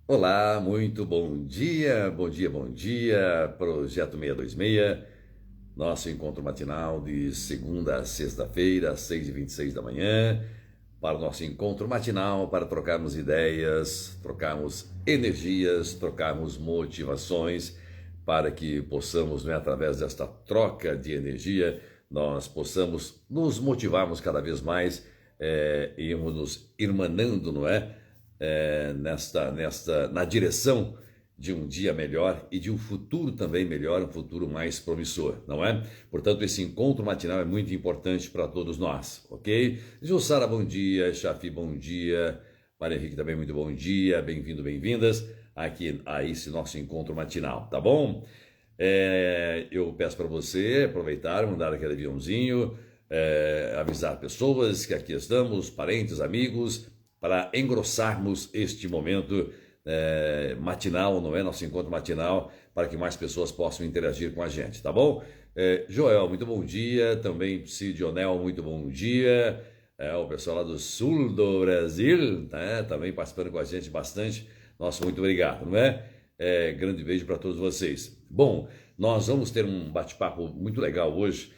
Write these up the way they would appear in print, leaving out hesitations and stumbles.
Olá, muito bom dia, bom dia, bom dia, Projeto 626, nosso encontro matinal de segunda a sexta-feira, às 6h26 da manhã, para o nosso encontro matinal, para trocarmos ideias, trocarmos energias, trocarmos motivações, para que possamos, né, através desta troca de energia, nós possamos nos motivarmos cada vez mais, irmos nos irmanando, não é? Na direção de um dia melhor e de um futuro também melhor, um futuro mais promissor, não é? Portanto, esse encontro matinal é muito importante para todos nós, ok? Jussara, bom dia. Chafi, bom dia. Maria Henrique também, muito bom dia. Bem-vindo, bem-vindas aqui a esse nosso encontro matinal, tá bom? Eu peço para você aproveitar, mandar aquele aviãozinho, avisar pessoas que aqui estamos, parentes, amigos, para engrossarmos este momento matinal, não é? Nosso encontro matinal, para que mais pessoas possam interagir com a gente, tá bom? Joel, muito bom dia. Também Cidionel, muito bom dia. O pessoal lá do sul do Brasil, né? Também participando com a gente bastante. Nossa, muito obrigado, não é? Grande beijo para todos vocês. Bom, nós vamos ter um bate-papo muito legal hoje.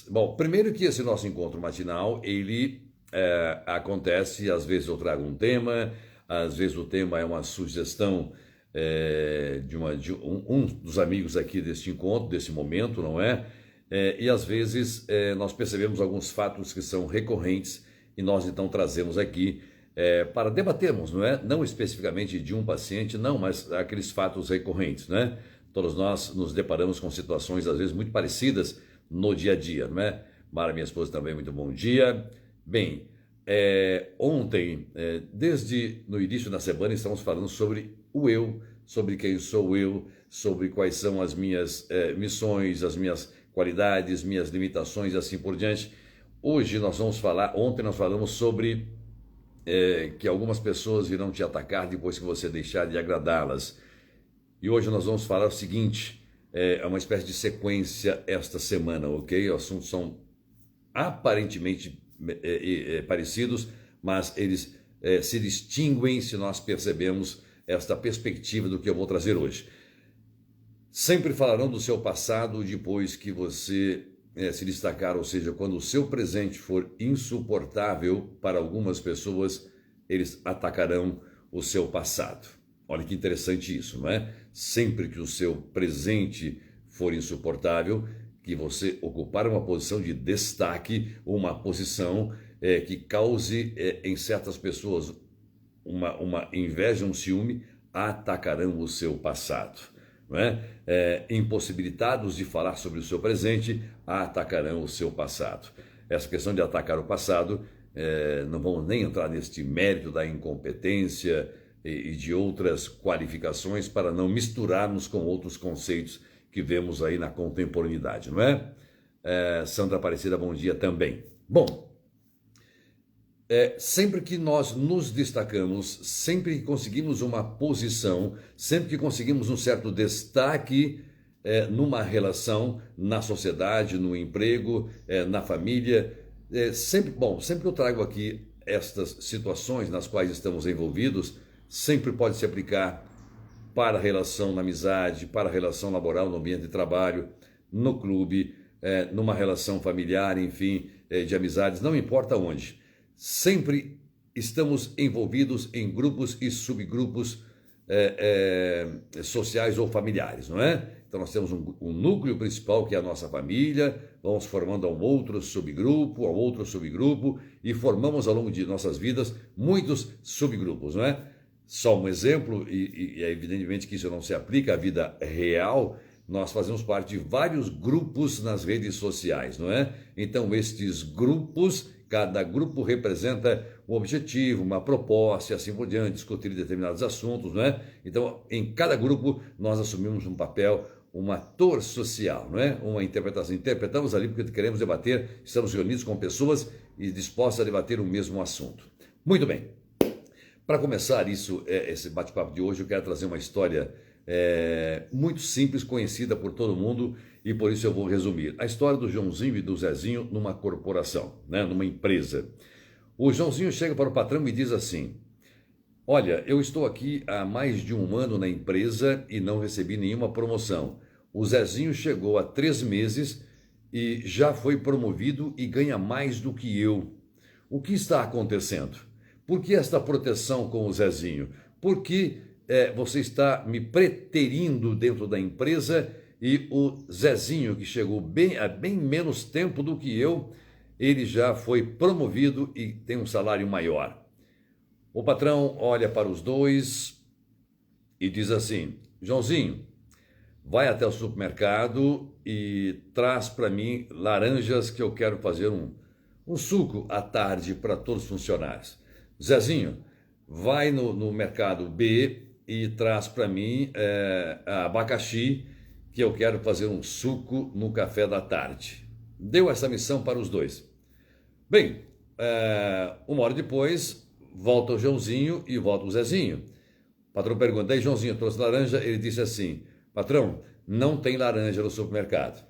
Bom, primeiro que esse nosso encontro matinal, ele acontece, às vezes eu trago um tema, às vezes o tema é uma sugestão de um dos amigos aqui deste encontro, desse momento, não é? E às vezes nós percebemos alguns fatos que são recorrentes e nós então trazemos aqui para debatermos, não é? Não especificamente de um paciente, não, mas aqueles fatos recorrentes, né? Todos nós nos deparamos com situações às vezes muito parecidas no dia a dia, não é? Mara, minha esposa, também, muito bom dia. Bem, ontem, desde no início da semana, estamos falando sobre o eu, sobre quem sou eu, sobre quais são as minhas missões, as minhas qualidades, minhas limitações e assim por diante. Hoje nós vamos falar, ontem nós falamos sobre que algumas pessoas virão te atacar depois que você deixar de agradá-las. E hoje nós vamos falar o seguinte, é uma espécie de sequência esta semana, ok? Os assuntos são aparentemente parecidos, mas eles se distinguem se nós percebemos esta perspectiva do que eu vou trazer hoje. Sempre falarão do seu passado depois que você se destacar, ou seja, quando o seu presente for insuportável para algumas pessoas, eles atacarão o seu passado. Olha que interessante isso, não é? Sempre que o seu presente for insuportável, que você ocupar uma posição de destaque, uma posição que cause em certas pessoas uma inveja, um ciúme, atacarão o seu passado. Não é? Impossibilitados de falar sobre o seu presente, atacarão o seu passado. Essa questão de atacar o passado, não vamos nem entrar neste mérito da incompetência e de outras qualificações para não misturarmos com outros conceitos que vemos aí na contemporaneidade, não é? Sandra Aparecida, bom dia também. Bom, sempre que nós nos destacamos, sempre que conseguimos uma posição, sempre que conseguimos um certo destaque numa relação, na sociedade, no emprego, na família, sempre que eu trago aqui estas situações nas quais estamos envolvidos, sempre pode se aplicar para a relação na amizade, para a relação laboral no ambiente de trabalho, no clube, numa relação familiar, enfim, de amizades, não importa onde. Sempre estamos envolvidos em grupos e subgrupos sociais ou familiares, não é? Então nós temos um núcleo principal que é a nossa família, vamos formando um outro subgrupo e formamos ao longo de nossas vidas muitos subgrupos, não é? Só um exemplo, e é evidentemente que isso não se aplica à vida real, nós fazemos parte de vários grupos nas redes sociais, não é? Então, estes grupos, cada grupo representa um objetivo, uma proposta e assim por diante, discutir determinados assuntos, não é? Então, em cada grupo, nós assumimos um papel, um ator social, não é? Uma interpretação. Interpretamos ali porque queremos debater, estamos reunidos com pessoas e dispostos a debater o mesmo assunto. Muito bem. Para começar esse bate-papo de hoje, eu quero trazer uma história muito simples, conhecida por todo mundo, e por isso eu vou resumir. A história do Joãozinho e do Zezinho numa corporação, né, numa empresa. O Joãozinho chega para o patrão e diz assim: Olha, eu estou aqui há mais de um ano na empresa e não recebi nenhuma promoção. O Zezinho chegou há 3 meses e já foi promovido e ganha mais do que eu. O que está acontecendo? Por que esta proteção com o Zezinho? Por que você está me preterindo dentro da empresa e o Zezinho, que chegou há bem menos tempo do que eu, ele já foi promovido e tem um salário maior. O patrão olha para os dois e diz assim: Joãozinho, vai até o supermercado e traz para mim laranjas que eu quero fazer um suco à tarde para todos os funcionários. Zezinho, vai no mercado B e traz para mim abacaxi que eu quero fazer um suco no café da tarde. Deu essa missão para os dois. Bem, uma hora depois, volta o Joãozinho e volta o Zezinho. O patrão pergunta: aí Joãozinho, trouxe laranja? Ele disse assim: patrão, não tem laranja no supermercado.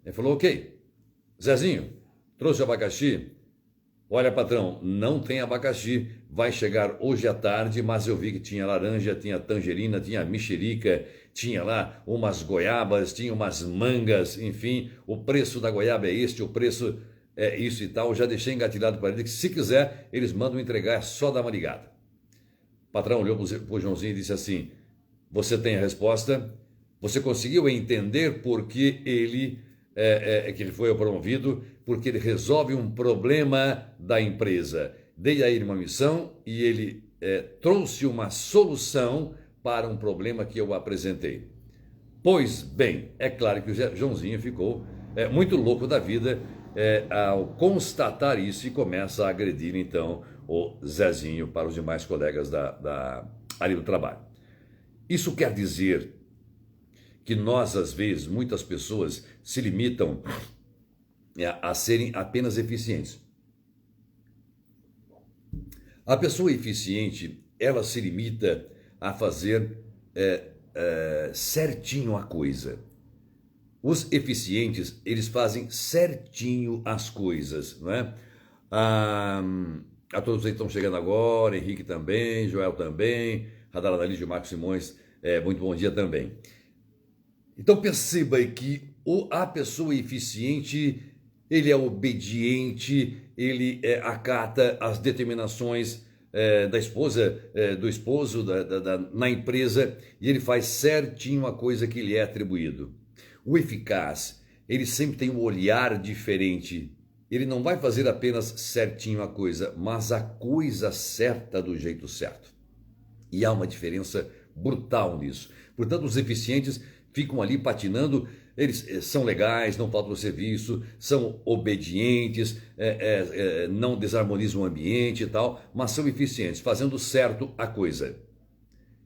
Ele falou: ok. Zezinho, trouxe abacaxi? Olha, patrão, não tem abacaxi. Vai chegar hoje à tarde, mas eu vi que tinha laranja, tinha tangerina, tinha mexerica, tinha lá umas goiabas, tinha umas mangas, enfim, o preço da goiaba é este, o preço é isso e tal. Eu já deixei engatilhado para ele que, se quiser, eles mandam entregar, é só dar uma ligada. O patrão olhou para o Joãozinho e disse assim: você tem a resposta? Você conseguiu entender por que que ele foi promovido? Porque ele resolve um problema da empresa. Dei a ele uma missão e ele trouxe uma solução para um problema que eu apresentei. Pois bem, é claro que o Joãozinho ficou muito louco da vida ao constatar isso e começa a agredir então o Zezinho para os demais colegas ali do trabalho. Isso quer dizer que nós, às vezes, muitas pessoas se limitam a serem apenas eficientes. A pessoa eficiente, ela se limita a fazer certinho a coisa. Os eficientes, eles fazem certinho as coisas, não é? A todos vocês que estão chegando agora, Henrique também, Joel também, Radar Analísio, Marcos Simões, muito bom dia também. Então perceba que a pessoa eficiente, ele é obediente, ele acata as determinações da esposa, do esposo na empresa, e ele faz certinho a coisa que lhe é atribuído. O eficaz, ele sempre tem um olhar diferente. Ele não vai fazer apenas certinho a coisa, mas a coisa certa do jeito certo. E há uma diferença brutal nisso. Portanto, os eficientes ficam ali patinando, eles são legais, não faltam no serviço, são obedientes, não desarmonizam o ambiente e tal, mas são eficientes, fazendo certo a coisa.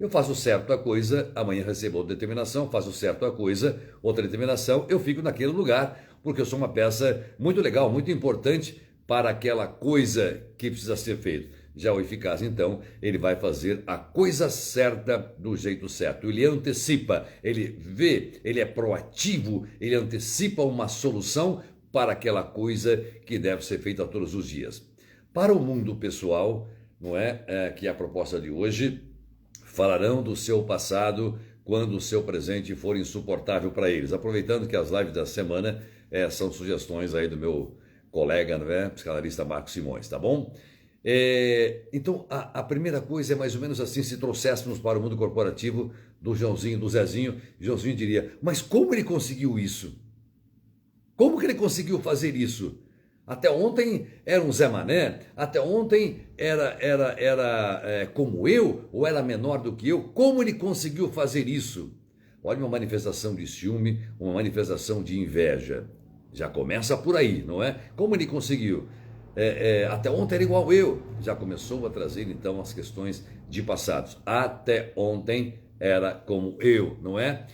Eu faço certo a coisa, amanhã recebo outra determinação, faço certo a coisa, outra determinação, eu fico naquele lugar, porque eu sou uma peça muito legal, muito importante para aquela coisa que precisa ser feita. Já o eficaz, então, ele vai fazer a coisa certa do jeito certo. Ele antecipa, ele vê, ele é proativo, ele antecipa uma solução para aquela coisa que deve ser feita todos os dias. Para o mundo pessoal, não é que é a proposta de hoje, falarão do seu passado quando o seu presente for insuportável para eles. Aproveitando que as lives da semana são sugestões aí do meu colega, não é, psicanalista Marcos Simões, tá bom? Então, a primeira coisa é mais ou menos assim: se trouxéssemos para o mundo corporativo do Joãozinho, do Zezinho, Joãozinho diria: mas como ele conseguiu isso? Como que ele conseguiu fazer isso? Até ontem era um Zé Mané, até ontem era como eu, ou era menor do que eu. Como ele conseguiu fazer isso? Olha, uma manifestação de ciúme, uma manifestação de inveja. Já começa por aí, não é? Como ele conseguiu? Até ontem era igual eu. Já começou a trazer então as questões de passados. Até ontem era como eu, não é?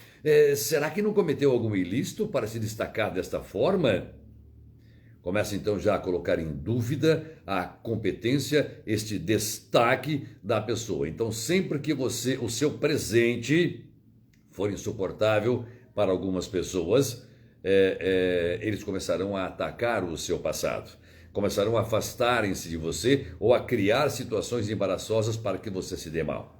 Será que não cometeu algum ilícito para se destacar desta forma? Começa então já a colocar em dúvida a competência, este destaque da pessoa. Então, sempre que o seu presente for insuportável para algumas pessoas, eles começarão a atacar o seu passado. começarão a afastarem-se de você ou a criar situações embaraçosas para que você se dê mal,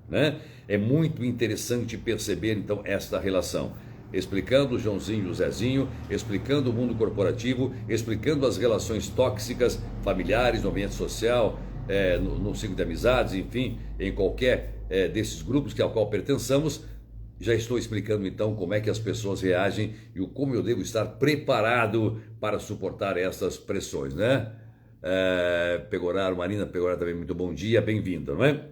né? É muito interessante perceber então esta relação. Explicando o Joãozinho e o Zezinho, explicando o mundo corporativo, explicando as relações tóxicas, familiares, no ambiente social, no ciclo de amizades, enfim, em qualquer desses grupos ao qual pertençamos. Já estou explicando então como é que as pessoas reagem e como eu devo estar preparado para suportar essas pressões, né? Pegoraro, Marina Pegoraro também, muito bom dia, bem-vinda, não é?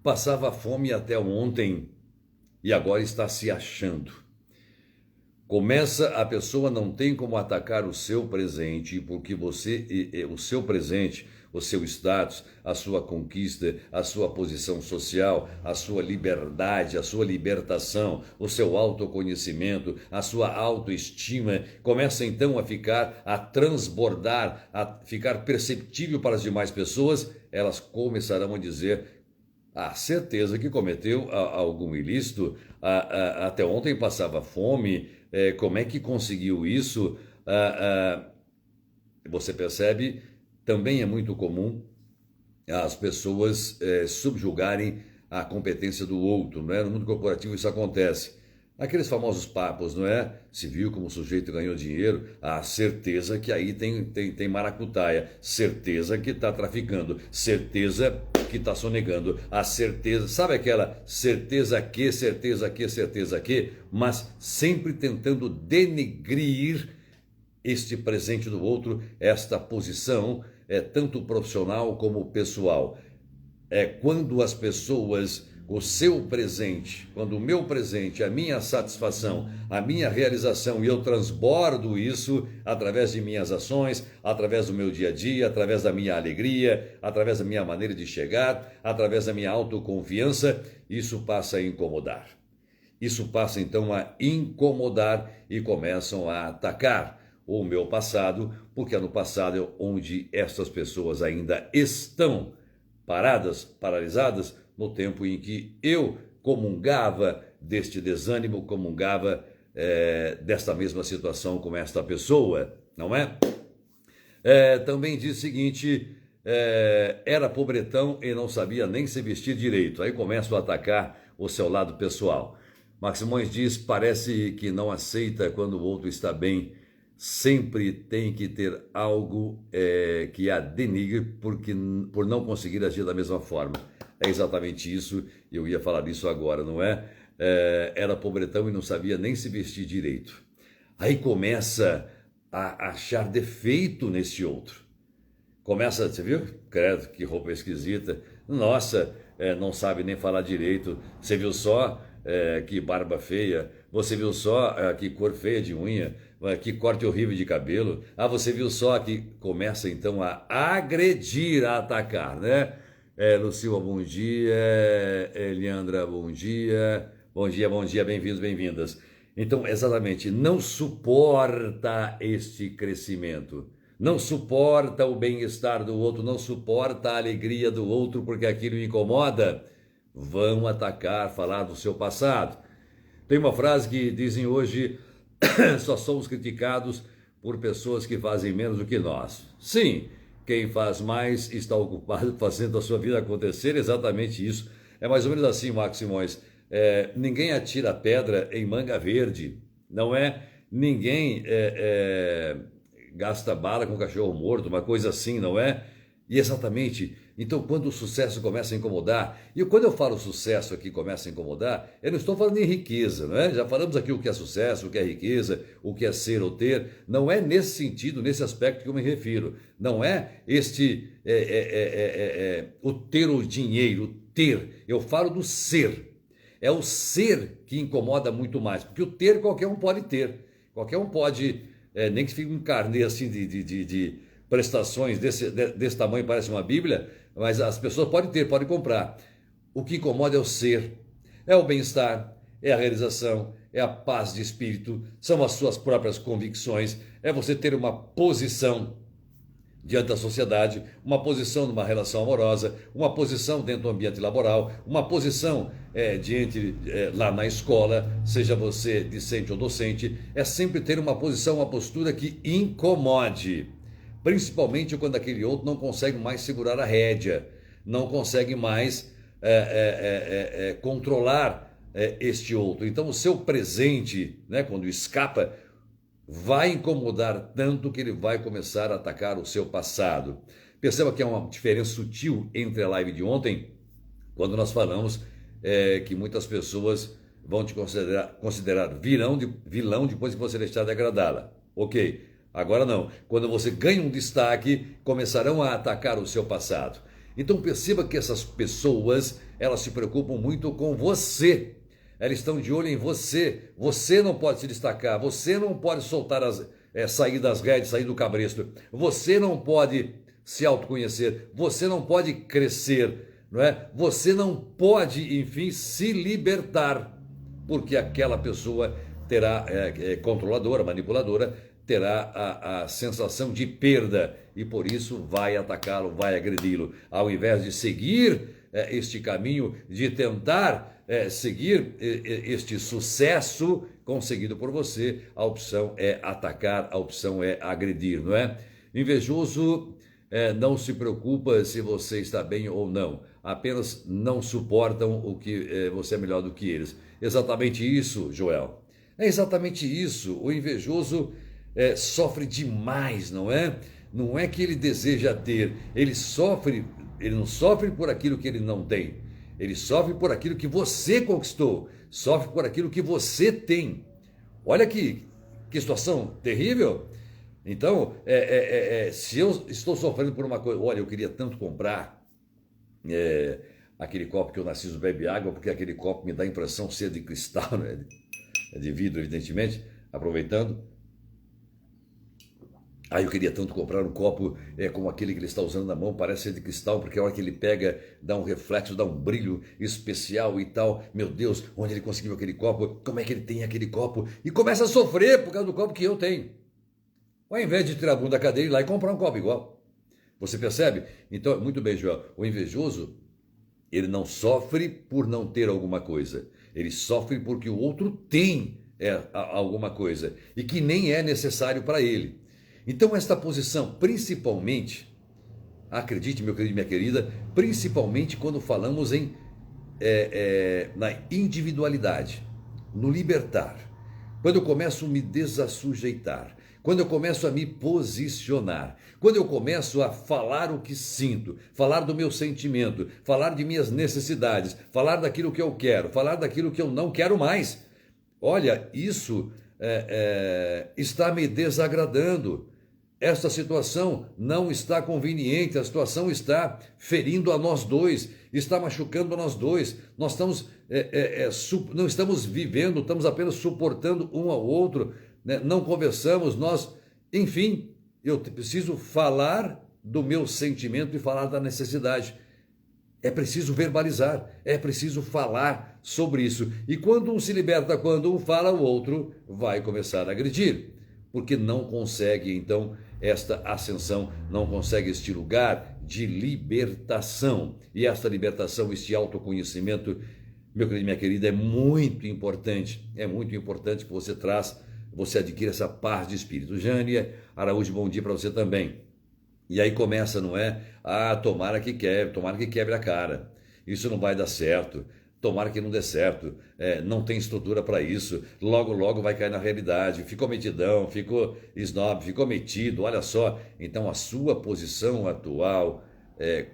Passava fome até ontem e agora está se achando. Começa, a pessoa não tem como atacar o seu presente, porque o seu presente, o seu status, a sua conquista, a sua posição social, a sua liberdade, a sua libertação, o seu autoconhecimento, a sua autoestima, começa então a transbordar, a ficar perceptível para as demais pessoas. Elas começarão a dizer: certeza que cometeu algum ilícito, até ontem passava fome, como é que conseguiu isso? Você percebe? Também é muito comum as pessoas subjugarem a competência do outro, não é? No mundo corporativo isso acontece. Aqueles famosos papos, não é? Se viu como o sujeito ganhou dinheiro, certeza que aí tem maracutaia, certeza que está traficando, certeza que está sonegando, a certeza, sabe aquela certeza que, mas sempre tentando denegrir este presente do outro, esta posição, tanto profissional como pessoal. Quando as pessoas, o seu presente, quando o meu presente, a minha satisfação, a minha realização, e eu transbordo isso através de minhas ações, através do meu dia a dia, através da minha alegria, através da minha maneira de chegar, através da minha autoconfiança, isso passa a incomodar. Isso passa então a incomodar e começam a atacar o meu passado, porque no passado é onde essas pessoas ainda estão paradas, paralisadas, no tempo em que eu comungava deste desânimo, comungava desta mesma situação como esta pessoa, não é? Também diz o seguinte, era pobretão e não sabia nem se vestir direito. Aí começam a atacar o seu lado pessoal. Maximões diz, parece que não aceita quando o outro está bem, sempre tem que ter algo que a denigre por não conseguir agir da mesma forma. É exatamente isso, eu ia falar disso agora, não é? Era pobretão e não sabia nem se vestir direito. Aí começa a achar defeito nesse outro. Começa, você viu? Credo, que roupa esquisita. Nossa, não sabe nem falar direito. Você viu só que barba feia? Você viu só que cor feia de unha? Que corte horrível de cabelo? Você viu só que começa então a agredir, a atacar, né? Lucila, bom dia. Eliandra, bom dia. Bom dia, bem-vindos, bem-vindas. Então, exatamente, não suporta este crescimento, não suporta o bem-estar do outro, não suporta a alegria do outro, porque aquilo incomoda. Vão atacar, falar do seu passado. Tem uma frase que dizem hoje, só somos criticados por pessoas que fazem menos do que nós. Sim, quem faz mais está ocupado fazendo a sua vida acontecer, exatamente isso. É mais ou menos assim, Marcos Simões. Ninguém atira pedra em manga verde, não é? Ninguém gasta bala com cachorro morto, uma coisa assim, não é? E exatamente, então quando o sucesso começa a incomodar, e quando eu falo sucesso aqui começa a incomodar, eu não estou falando em riqueza, não é? Já falamos aqui o que é sucesso, o que é riqueza, o que é ser ou ter, não é nesse sentido, nesse aspecto que eu me refiro, não é o ter o dinheiro, o ter, eu falo do ser, é o ser que incomoda muito mais, porque o ter qualquer um pode ter, qualquer um pode, nem que fique um carnê assim de prestações desse tamanho, parece uma Bíblia, mas as pessoas podem comprar. O que incomoda é o ser, é o bem-estar, é a realização, é a paz de espírito, são as suas próprias convicções, é você ter uma posição diante da sociedade, uma posição numa relação amorosa, uma posição dentro do ambiente laboral, uma posição lá na escola, seja você discente ou docente, é sempre ter uma posição, uma postura que incomode, principalmente quando aquele outro não consegue mais segurar a rédea, não consegue mais controlar este outro. Então o seu presente, né, quando escapa, vai incomodar tanto que ele vai começar a atacar o seu passado. Perceba que há uma diferença sutil entre a live de ontem, quando nós falamos que muitas pessoas vão te considerar vilão depois que você deixar de agradá-la. Ok, agora não. Quando você ganha um destaque, começarão a atacar o seu passado. Então perceba que essas pessoas, elas se preocupam muito com você. Elas estão de olho em você. Você não pode se destacar. Você não pode soltar sair das rédeas, sair do cabresto. Você não pode se autoconhecer. Você não pode crescer, não é? Você não pode, enfim, se libertar, porque aquela pessoa terá controladora, manipuladora, terá a sensação de perda e por isso vai atacá-lo, vai agredi-lo, ao invés de seguir este caminho, de tentar seguir este sucesso conseguido por você. A opção é atacar, a opção é agredir, não é? Invejoso não se preocupa se você está bem ou não, apenas não suportam o que você é melhor do que eles. Exatamente isso, Joel. É exatamente isso. O invejoso sofre demais, não é? Não é que ele deseja ter, ele não sofre por aquilo que ele não tem. Ele sofre por aquilo que você conquistou, sofre por aquilo que você tem. Olha que situação terrível. Então, se eu estou sofrendo por uma coisa, olha, eu queria tanto comprar aquele copo que o Narciso bebe água, porque aquele copo me dá a impressão de ser de cristal, né? De vidro, evidentemente, aproveitando. Eu queria tanto comprar um copo como aquele que ele está usando na mão, parece ser de cristal, porque a hora que ele pega, dá um reflexo, dá um brilho especial e tal. Meu Deus, onde ele conseguiu aquele copo? Como é que ele tem aquele copo? E começa a sofrer por causa do copo que eu tenho. Ao invés de tirar a bunda da cadeira e ir lá e comprar um copo igual. Você percebe? Então, muito bem, Joel. O invejoso, ele não sofre por não ter alguma coisa. Ele sofre porque o outro tem alguma coisa e que nem é necessário para ele. Então esta posição, principalmente, acredite, meu querido e minha querida, principalmente quando falamos na individualidade, no libertar, quando eu começo a me desassujeitar, quando eu começo a me posicionar, quando eu começo a falar o que sinto, falar do meu sentimento, falar de minhas necessidades, falar daquilo que eu quero, falar daquilo que eu não quero mais. Olha, isso está me desagradando. Esta situação não está conveniente, a situação está ferindo a nós dois, está machucando a nós dois. Nós estamos, não estamos vivendo, estamos apenas suportando um ao outro, né? Não conversamos, enfim, eu preciso falar do meu sentimento e falar da necessidade. É preciso verbalizar, é preciso falar sobre isso. E quando um se liberta, quando um fala, o outro vai começar a agredir, porque não consegue, então, esta ascensão, não consegue este lugar de libertação. E esta libertação, este autoconhecimento, meu querido e minha querida, é muito importante. É muito importante que você adquira essa paz de espírito. Jânia Araújo, bom dia para você também. E aí começa, não é? Tomara que quebre a cara. Isso não vai dar certo. Tomara que não dê certo. Não tem estrutura para isso. Logo, logo vai cair na realidade. Ficou metidão, ficou snob, ficou metido. Olha só. Então a sua posição atual,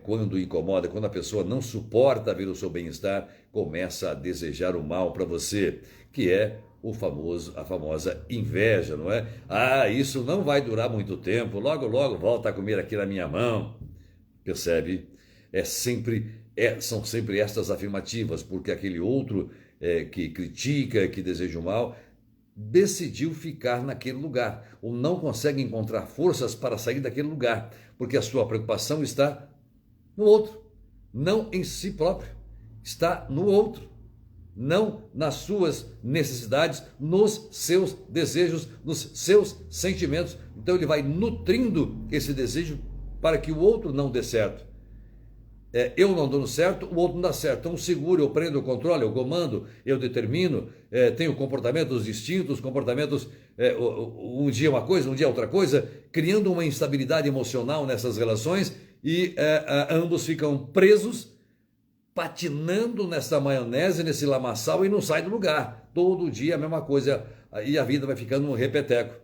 quando incomoda, quando a pessoa não suporta ver o seu bem-estar, começa a desejar o mal para você, que é a famosa inveja, não é? Isso não vai durar muito tempo, logo, logo volta a comer aqui na minha mão. Percebe? São sempre estas afirmativas, porque aquele outro que critica, que deseja o mal, decidiu ficar naquele lugar, ou não consegue encontrar forças para sair daquele lugar, porque a sua preocupação está no outro, não em si próprio, está no outro. Não nas suas necessidades, nos seus desejos, nos seus sentimentos. Então ele vai nutrindo esse desejo para que o outro não dê certo. Eu não dando certo, o outro não dá certo. Então, seguro, eu prendo, eu controlo, eu comando, eu determino, tenho comportamentos distintos, comportamentos, um dia uma coisa, um dia outra coisa, criando uma instabilidade emocional nessas relações e ambos ficam presos, patinando nessa maionese, nesse lamaçal e não sai do lugar. Todo dia a mesma coisa e a vida vai ficando um repeteco.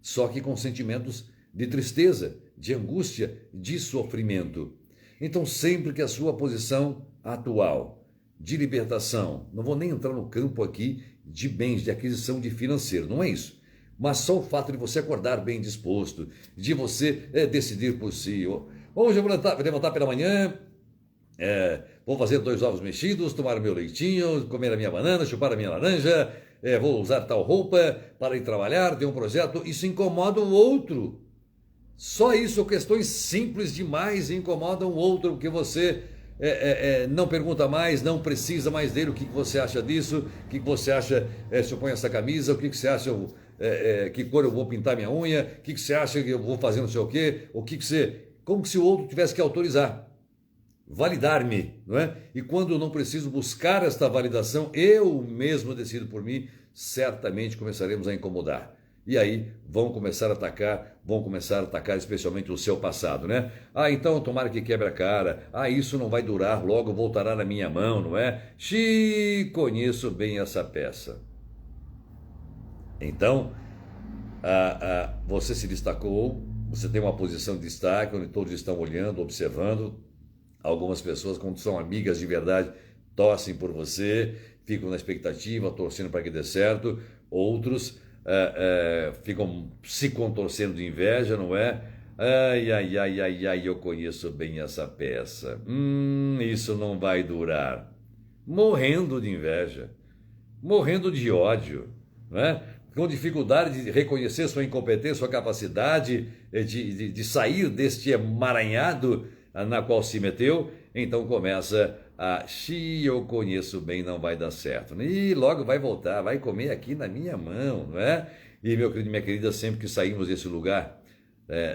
Só que com sentimentos de tristeza, de angústia, de sofrimento. Então, sempre que a sua posição atual de libertação, não vou nem entrar no campo aqui de bens, de aquisição de financeiro, não é isso. Mas só o fato de você acordar bem disposto, de você decidir por si. Hoje eu vou levantar pela manhã, vou fazer 2 ovos mexidos, tomar o meu leitinho, comer a minha banana, chupar a minha laranja, vou usar tal roupa para ir trabalhar, ter um projeto. Isso incomoda o outro. Só isso, questões simples demais incomodam o outro, porque você não pergunta mais, não precisa mais dele, o que você acha disso, o que você acha se eu ponho essa camisa, o que você acha, que cor eu vou pintar minha unha, o que você acha que eu vou fazer não sei o quê, como se o outro tivesse que autorizar, validar-me, não é? E quando eu não preciso buscar esta validação, eu mesmo decido por mim, certamente começaremos a incomodar. E aí vão começar a atacar especialmente o seu passado, né? Então tomara que quebre a cara. Isso não vai durar, logo voltará na minha mão, não é? Conheço bem essa peça. Então, você se destacou, você tem uma posição de destaque, onde todos estão olhando, observando. Algumas pessoas, quando são amigas de verdade, torcem por você, ficam na expectativa, torcendo para que dê certo. Outros ficam se contorcendo de inveja, não é? Eu conheço bem essa peça. Isso não vai durar. Morrendo de inveja, morrendo de ódio, não é? Com dificuldade de reconhecer sua incompetência, sua capacidade de sair deste emaranhado na qual se meteu, então começa eu conheço bem, não vai dar certo. E logo vai voltar, vai comer aqui na minha mão, não é? E meu querido e minha querida, sempre que saímos desse lugar,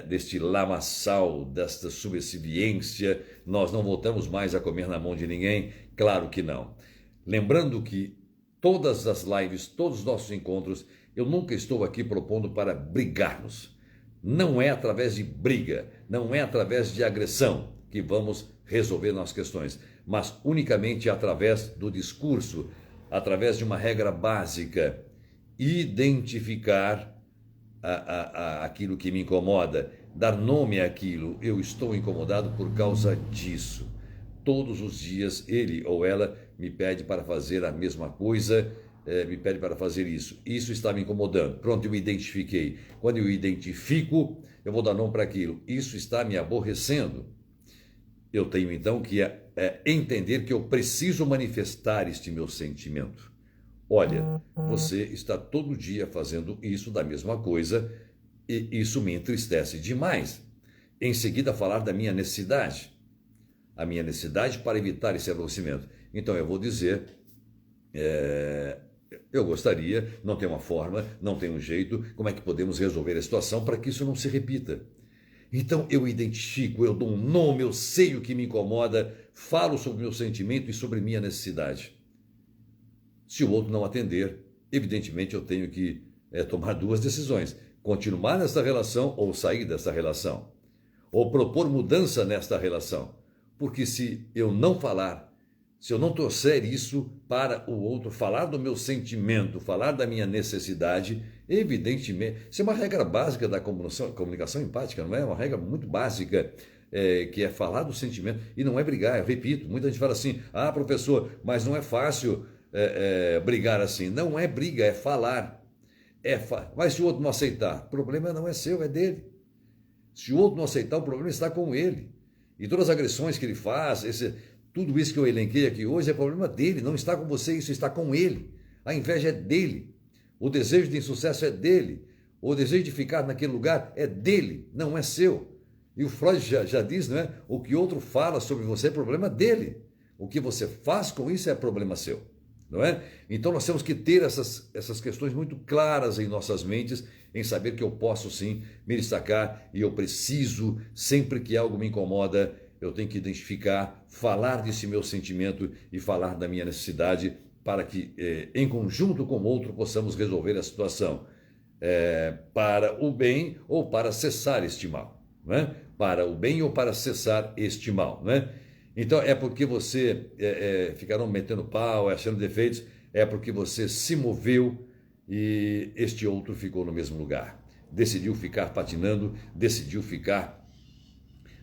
deste lamaçal, desta subserviência, nós não voltamos mais a comer na mão de ninguém? Claro que não. Lembrando que todas as lives, todos os nossos encontros, eu nunca estou aqui propondo para brigarmos. Não é através de briga, não é através de agressão que vamos resolver nossas questões, mas unicamente através do discurso, através de uma regra básica, identificar aquilo que me incomoda, dar nome àquilo. Eu estou incomodado por causa disso. Todos os dias ele ou ela me pede para fazer a mesma coisa, me pede para fazer isso. Isso está me incomodando. Pronto, eu identifiquei. Quando eu identifico, eu vou dar nome para aquilo. Isso está me aborrecendo. Eu tenho então que entender que eu preciso manifestar este meu sentimento. Olha, você está todo dia fazendo isso da mesma coisa e isso me entristece demais. Em seguida, falar da minha necessidade. A minha necessidade para evitar esse aborrecimento. Então eu vou dizer, eu gostaria, não tem uma forma, não tem um jeito, como é que podemos resolver a situação para que isso não se repita? Então eu identifico, eu dou um nome, eu sei o que me incomoda, falo sobre o meu sentimento e sobre minha necessidade. Se o outro não atender, evidentemente eu tenho que tomar 2 decisões. Continuar nessa relação ou sair dessa relação. Ou propor mudança nesta relação. Porque se eu não falar, se eu não trouxer isso para o outro, falar do meu sentimento, falar da minha necessidade, evidentemente, isso é uma regra básica da comunicação empática, não é? Uma regra muito básica, que é falar do sentimento e não é brigar. Eu repito, muita gente fala assim, professor, mas não é fácil brigar assim. Não é briga, é falar. Mas se o outro não aceitar, o problema não é seu, é dele. Se o outro não aceitar, o problema está com ele. E todas as agressões que ele faz, tudo isso que eu elenquei aqui hoje é problema dele, não está com você, isso está com ele. A inveja é dele. O desejo de insucesso é dele. O desejo de ficar naquele lugar é dele, não é seu. E o Freud já diz, não é? O que outro fala sobre você é problema dele. O que você faz com isso é problema seu. não é? Então nós temos que ter essas questões muito claras em nossas mentes, em saber que eu posso sim me destacar e eu preciso, sempre que algo me incomoda, eu tenho que identificar, falar desse meu sentimento e falar da minha necessidade para que, em conjunto com o outro, possamos resolver a situação, para o bem ou para cessar este mal, né? Para o bem ou para cessar este mal, né? Então é porque você ficaram metendo pau, achando defeitos, é porque você se moveu e este outro ficou no mesmo lugar. Decidiu ficar patinando, decidiu ficar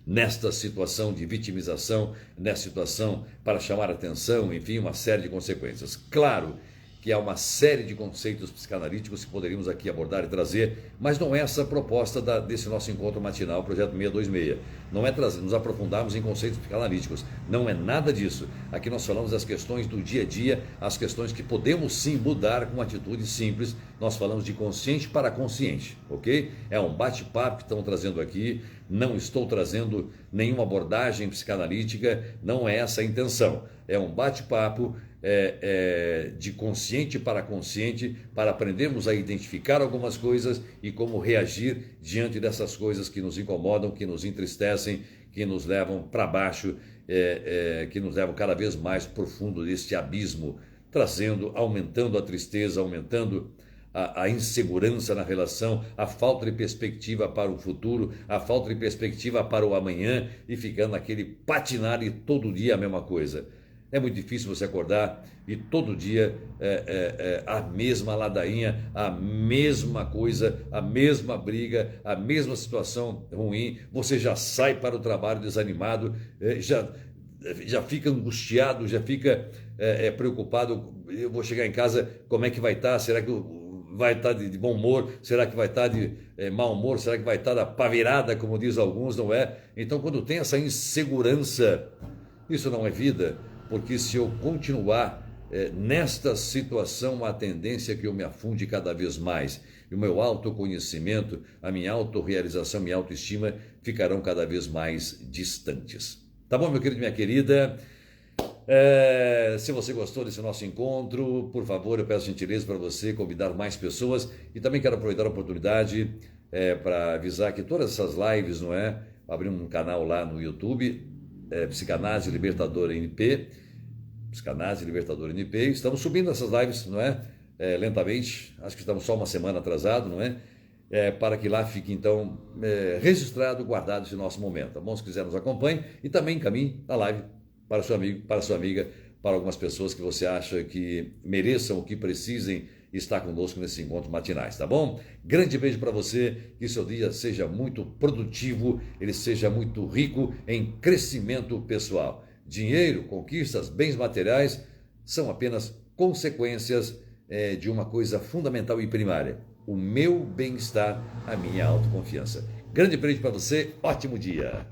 nesta situação de vitimização, nesta situação para chamar atenção, enfim, uma série de consequências. Claro que há uma série de conceitos psicanalíticos que poderíamos aqui abordar e trazer, mas não é essa a proposta desse nosso encontro matinal, Projeto 626. Não é nos aprofundarmos em conceitos psicanalíticos, não é nada disso. Aqui nós falamos das questões do dia a dia, as questões que podemos sim mudar com atitudes simples. Nós falamos de consciente para consciente, ok? É um bate-papo que estão trazendo aqui, não estou trazendo nenhuma abordagem psicanalítica, não é essa a intenção. É um bate-papo de consciente para consciente, para aprendermos a identificar algumas coisas e como reagir diante dessas coisas que nos incomodam, que nos entristecem, que nos levam para baixo, que nos levam cada vez mais profundo deste abismo, aumentando a tristeza, aumentando a insegurança na relação, a falta de perspectiva para o futuro, a falta de perspectiva para o amanhã e ficando aquele patinar e todo dia a mesma coisa. É muito difícil você acordar e todo dia a mesma ladainha, a mesma coisa, a mesma briga, a mesma situação ruim. Você já sai para o trabalho desanimado, já fica angustiado, já fica preocupado. Eu vou chegar em casa, como é que vai estar? Será que vai estar de bom humor? Será que vai estar de mau humor? Será que vai estar da pá virada, como diz alguns, não é? Então, quando tem essa insegurança, isso não é vida. Porque se eu continuar nesta situação, a tendência é que eu me afunde cada vez mais. E o meu autoconhecimento, a minha autorrealização, minha autoestima ficarão cada vez mais distantes. Tá bom, meu querido, minha querida? Se você gostou desse nosso encontro, por favor, eu peço gentileza para você convidar mais pessoas. E também quero aproveitar a oportunidade para avisar que todas essas lives, não é? Abri um canal lá no YouTube, Psicanálise Libertadora NP, Psicanálise Libertadora NP, estamos subindo essas lives, não é? Lentamente, acho que estamos só uma semana atrasado, não é? Para que lá fique então registrado, guardado esse nosso momento, tá bom? Se quiser nos acompanhe e também encaminhe a live para seu amigo, para sua amiga, para algumas pessoas que você acha que mereçam ou que precisem estar conosco nesses encontros matinais, tá bom? Grande beijo para você, que seu dia seja muito produtivo, ele seja muito rico em crescimento pessoal. Dinheiro, conquistas, bens materiais são apenas consequências de uma coisa fundamental e primária: o meu bem-estar, a minha autoconfiança. Grande beijo para você, ótimo dia!